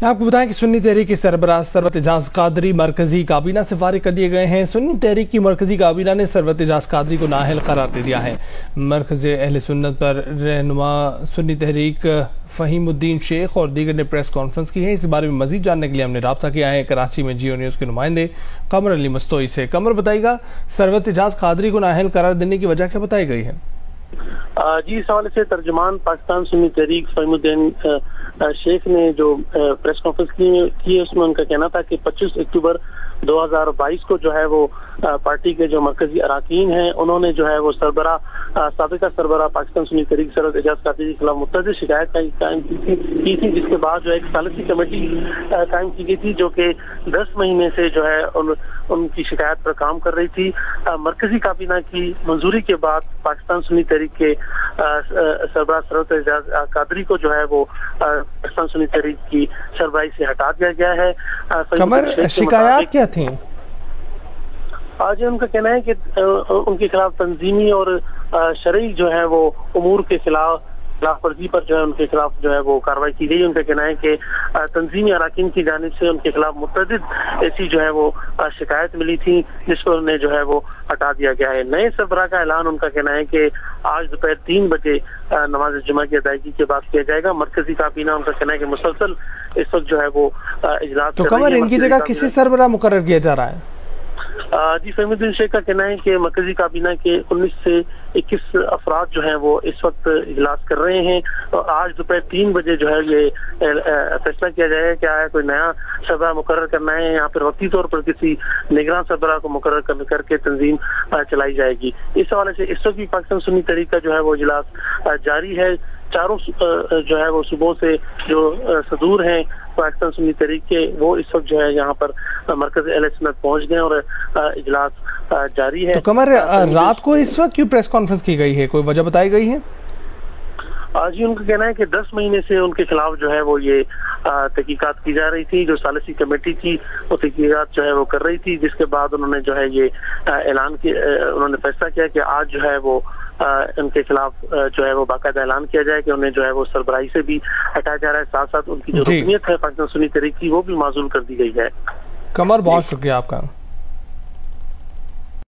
आपको बताएं कि सुन्नी तहरीक के सरबराह सरवत एजाज कादरी मरकजी काबीना से फारिग कर दिए गए हैं। सुन्नी तहरीक की मरकजी काबीना ने सरवत एजाज कादरी को नाअहल करार दे दिया है। मरकज़ अहले सुन्नत पर रहनुमा सुन्नी तहरीक फ़हीमुद्दीन शेख और दीगर ने प्रेस कॉन्फ्रेंस की है। इस बारे में मजीद जानने के लिए हमने राब्ता किया है कराची में जियो न्यूज़ के नुमाइंदे कमर अली मस्तोई से। कमर, बताइएगा सरवत एजाज कादरी को नाअहल करार देने की वजह क्या बताई गई है? जी, इस हवाले से तर्जुमान पाकिस्तान सुन्नी तहरीक फ़हीमुद्दीन शेख ने जो प्रेस कॉन्फ्रेंस की है उसमें उनका कहना था कि 25 अक्टूबर 2022 को जो है वो पार्टी के जो मरकजी अराकीन हैं उन्होंने जो है वो साबिका सरबराह पाकिस्तान सुन्नी तहरीक सरवत एजाज कादरी के खिलाफ मुतअद्दिद शिकायत कायम की थी, जिसके बाद जो एक सालिसी कमेटी कायम की गई थी जो कि 10 महीने से जो है उनकी शिकायत पर काम कर रही थी। मरकजी काबीना की मंजूरी के बाद पाकिस्तान सुन्नी तहरीक के सरबराह सरवत एजाज कादरी को जो है वो पाकिस्तान सुन्नी तहरीक की सरबराही से हटा दिया गया है। कमर, शिकायत क्या थी? आज उनका कहना है कि उनके खिलाफ तंजीमी और शरई जो है वो उमूर के खिलाफ वर्जी पर जो है उनके खिलाफ जो है वो कार्रवाई की गई। उनका कहना है कि तंजीमी अराकीन की जानिब से उनके खिलाफ मुतअद्दिद ऐसी जो है वो शिकायत मिली थी जिसको उन्हें जो है वो हटा दिया गया है। नए सरबराह का ऐलान उनका कहना है कि आज दोपहर 3 बजे नमाज जुमा की अदायगी के बाद किया जाएगा। मरकजी काबीना उनका कहना है कि मुसलसल इस वक्त जो है वो इजलास तो कमर, इनकी जगह किसी सरबराह मुकर्रर किया जा रहा है? जी, फ़हीमुद्दीन शेख का कहना है कि मरकजी काबीना के 19 से 21 अफराद जो हैं वो इस वक्त इजलास कर रहे हैं और आज दोपहर 3 बजे जो है ये फैसला किया जाएगा कि आया कोई नया सरबराह मुकर्रर करना है या फिर वक्ती तौर पर किसी निगरान सरबराह को मुकर्रर करके तंजीम चलाई जाएगी। इस हवाले से इस वक्त भी पाकिस्तान सुन्नी तहरीक का जो है वो इजलास जारी है। चारों जो है वो सुबह से जो सदूर हैं पाकिस्तान सुन्नी तहरीक के वो इस वक्त जो है यहाँ पर मरकज़ अहले सुन्नत पहुँच गए और इजलास जारी है। तो कमर, रात को इस वक्त क्यों प्रेस कॉन्फ्रेंस की गई है, कोई वजह बताई गई है? आज ही उनका कहना है कि 10 महीने से उनके खिलाफ जो है वो ये तहकीकात की जा रही थी। जो सालिसी कमेटी थी वो तहकीकात जो है वो कर रही थी, जिसके बाद उन्होंने जो है ये ऐलान किया, उन्होंने फैसला किया कि आज जो है वो उनके खिलाफ जो है वो बाकायदा ऐलान किया जाए कि उन्हें जो है वो सरबराही से भी हटाया जा रहा है। साथ साथ उनकी जो रुकनीत है पाकिस्तान सुन्नी तहरीक की वो भी माजूल कर दी गई है। कमर, बहुत शुक्रिया आपका।